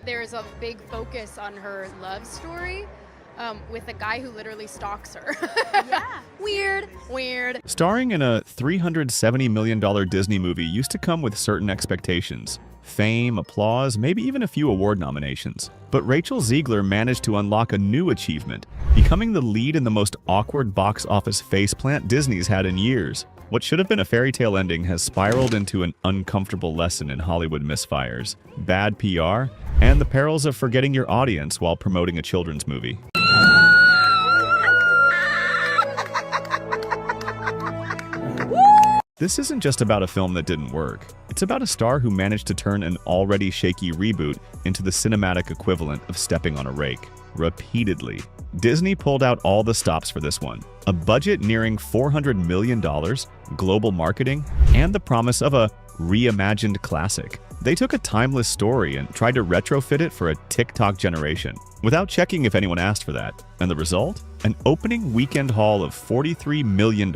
there's a big focus on her love story with a guy who literally stalks her. Yeah. Weird. Starring in a $370 million Disney movie used to come with certain expectations. Fame, applause, maybe even a few award nominations. But Rachel Zegler managed to unlock a new achievement, becoming the lead in the most awkward box office faceplant Disney's had in years. What should have been a fairy tale ending has spiraled into an uncomfortable lesson in Hollywood misfires, bad PR, and the perils of forgetting your audience while promoting a children's movie. This isn't just about a film that didn't work. It's about a star who managed to turn an already shaky reboot into the cinematic equivalent of stepping on a rake, repeatedly. Disney pulled out all the stops for this one. A budget nearing $400 million, global marketing, and the promise of a reimagined classic. They took a timeless story and tried to retrofit it for a TikTok generation, without checking if anyone asked for that. And the result? An opening weekend haul of $43 million.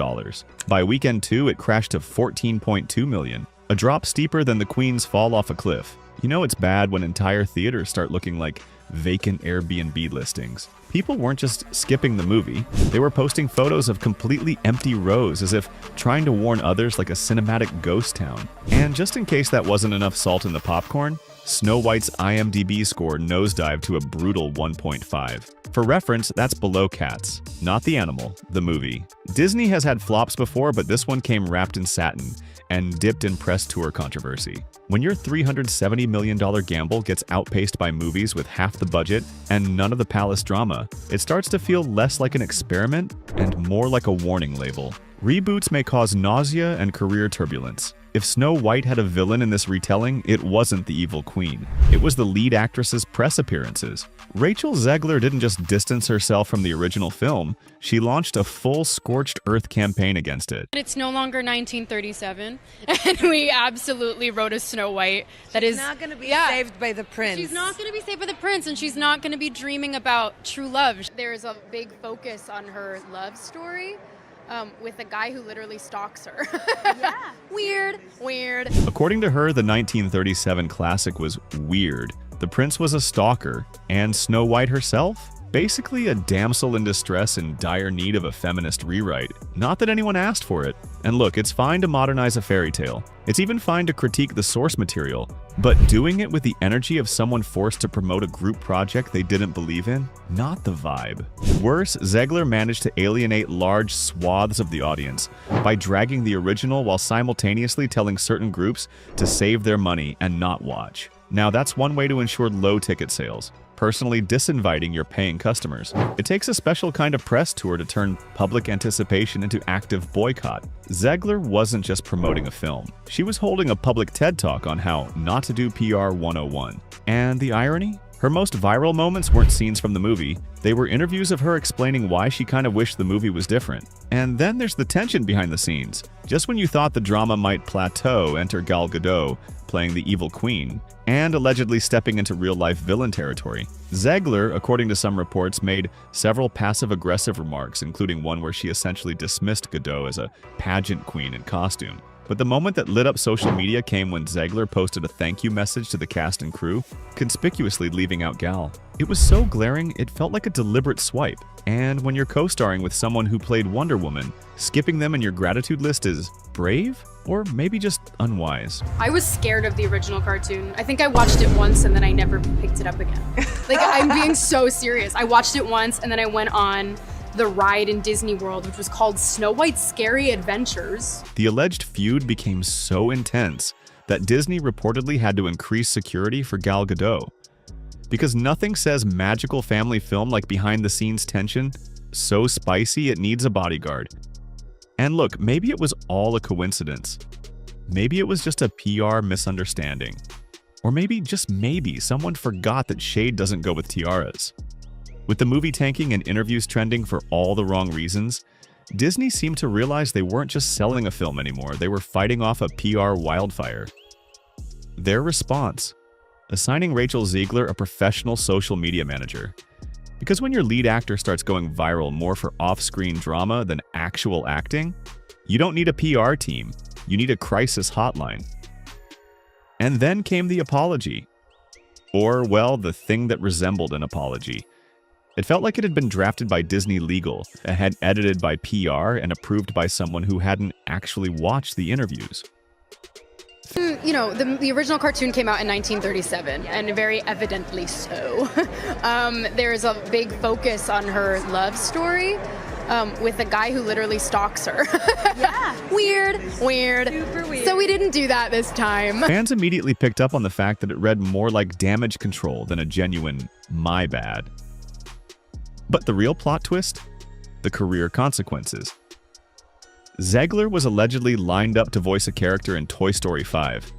By weekend 2, it crashed to $14.2 million, a drop steeper than the Queen's fall off a cliff. You know it's bad when entire theaters start looking like vacant Airbnb listings. People weren't just skipping the movie, they were posting photos of completely empty rows as if trying to warn others like a cinematic ghost town. And just in case that wasn't enough salt in the popcorn, Snow White's IMDB score nosedived to a brutal 1.5. For reference, that's below Cats, not the animal, the movie. Disney has had flops before, but this one came wrapped in satin and dipped in press tour controversy. When your $370 million gamble gets outpaced by movies with half the budget and none of the palace drama, it starts to feel less like an experiment and more like a warning label. Reboots may cause nausea and career turbulence. If Snow White had a villain in this retelling, it wasn't the evil queen. It was the lead actress's press appearances. Rachel Zegler didn't just distance herself from the original film, she launched a full scorched earth campaign against it. It's no longer 1937, and we absolutely wrote a Snow White that is not going to be saved by the prince. She's not going to be saved by the prince, and she's not going to be dreaming about true love. There's a big focus on her love story with a guy who literally stalks her. Yeah. Weird. According to her, the 1937 classic was weird. The prince was a stalker, and Snow White herself? Basically a damsel in distress in dire need of a feminist rewrite. Not that anyone asked for it. And look, it's fine to modernize a fairy tale. It's even fine to critique the source material. But doing it with the energy of someone forced to promote a group project they didn't believe in? Not the vibe. Worse, Zegler managed to alienate large swaths of the audience by dragging the original while simultaneously telling certain groups to save their money and not watch. Now that's one way to ensure low ticket sales. Personally disinviting your paying customers. It takes a special kind of press tour to turn public anticipation into active boycott. Zegler wasn't just promoting a film. She was holding a public TED Talk on how not to do PR 101. And the irony? Her most viral moments weren't scenes from the movie, they were interviews of her explaining why she kind of wished the movie was different. And then there's the tension behind the scenes. Just when you thought the drama might plateau, enter Gal Gadot, playing the evil queen, and allegedly stepping into real-life villain territory. Zegler, according to some reports, made several passive-aggressive remarks, including one where she essentially dismissed Gadot as a pageant queen in costume. But the moment that lit up social media came when Zegler posted a thank you message to the cast and crew, conspicuously leaving out Gal. It was so glaring, it felt like a deliberate swipe. And when you're co-starring with someone who played Wonder Woman, skipping them in your gratitude list is brave? Or maybe just unwise. I was scared of the original cartoon. I think I watched it once and then I never picked it up again. Like, I'm being so serious. I watched it once and then I went on the ride in Disney World, which was called Snow White's Scary Adventures. The alleged feud became so intense that Disney reportedly had to increase security for Gal Gadot. Because nothing says magical family film like behind-the-scenes tension, so spicy it needs a bodyguard. And look, maybe it was all a coincidence. Maybe it was just a PR misunderstanding. Or maybe, just maybe, someone forgot that shade doesn't go with tiaras. With the movie tanking and interviews trending for all the wrong reasons, Disney seemed to realize they weren't just selling a film anymore, they were fighting off a PR wildfire. Their response: assigning Rachel Zegler a professional social media manager. Because when your lead actor starts going viral more for off-screen drama than actual acting, you don't need a PR team, you need a crisis hotline. And then came the apology. Or, well, the thing that resembled an apology. It felt like it had been drafted by Disney Legal, had edited by PR, and approved by someone who hadn't actually watched the interviews. You know, the original cartoon came out in 1937, and very evidently so. There's a big focus on her love story with a guy who literally stalks her. Yeah. Weird. Super weird. So we didn't do that this time. Fans immediately picked up on the fact that it read more like damage control than a genuine my bad. But the real plot twist? The career consequences. Zegler was allegedly lined up to voice a character in Toy Story 5.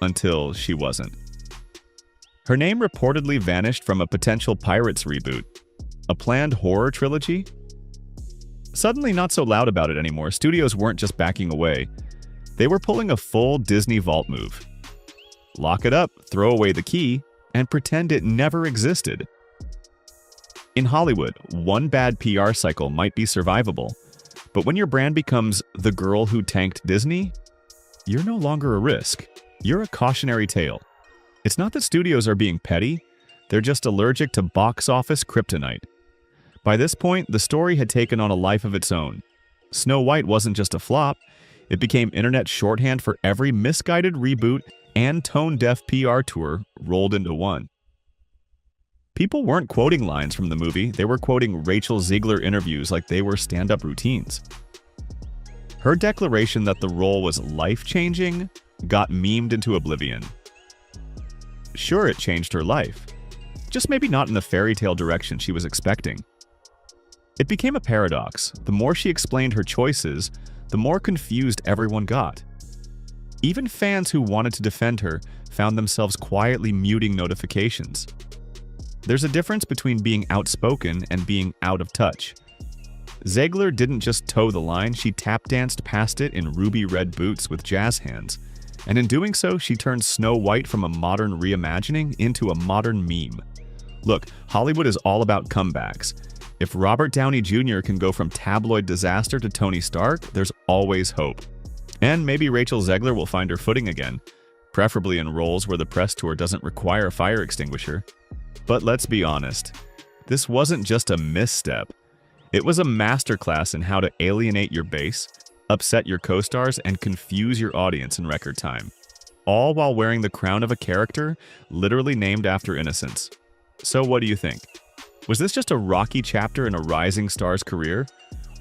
Until she wasn't. Her name reportedly vanished from a potential Pirates reboot. A planned horror trilogy? Suddenly not so loud about it anymore, studios weren't just backing away. They were pulling a full Disney vault move. Lock it up, throw away the key, and pretend it never existed. In Hollywood, one bad PR cycle might be survivable. But when your brand becomes the girl who tanked Disney, you're no longer a risk. You're a cautionary tale. It's not that studios are being petty, they're just allergic to box office kryptonite. By this point, the story had taken on a life of its own. Snow White wasn't just a flop, it became internet shorthand for every misguided reboot and tone-deaf PR tour rolled into one. People weren't quoting lines from the movie, they were quoting Rachel Zegler interviews like they were stand-up routines. Her declaration that the role was life-changing got memed into oblivion. Sure, it changed her life, just maybe not in the fairy tale direction she was expecting. It became a paradox. The more she explained her choices, the more confused everyone got. Even fans who wanted to defend her found themselves quietly muting notifications. There's a difference between being outspoken and being out of touch. Zegler didn't just toe the line, she tap-danced past it in ruby red boots with jazz hands. And in doing so, she turned Snow White from a modern reimagining into a modern meme. Look, Hollywood is all about comebacks. If Robert Downey Jr. can go from tabloid disaster to Tony Stark, there's always hope. And maybe Rachel Zegler will find her footing again, preferably in roles where the press tour doesn't require a fire extinguisher. But let's be honest, this wasn't just a misstep. It was a masterclass in how to alienate your base, upset your co-stars, and confuse your audience in record time. All while wearing the crown of a character literally named after innocence. So what do you think? Was this just a rocky chapter in a rising star's career?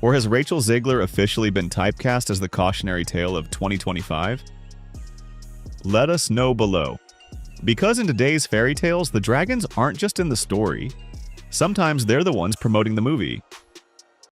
Or has Rachel Zegler officially been typecast as the cautionary tale of 2025? Let us know below. Because in today's fairy tales, the dragons aren't just in the story. Sometimes they're the ones promoting the movie.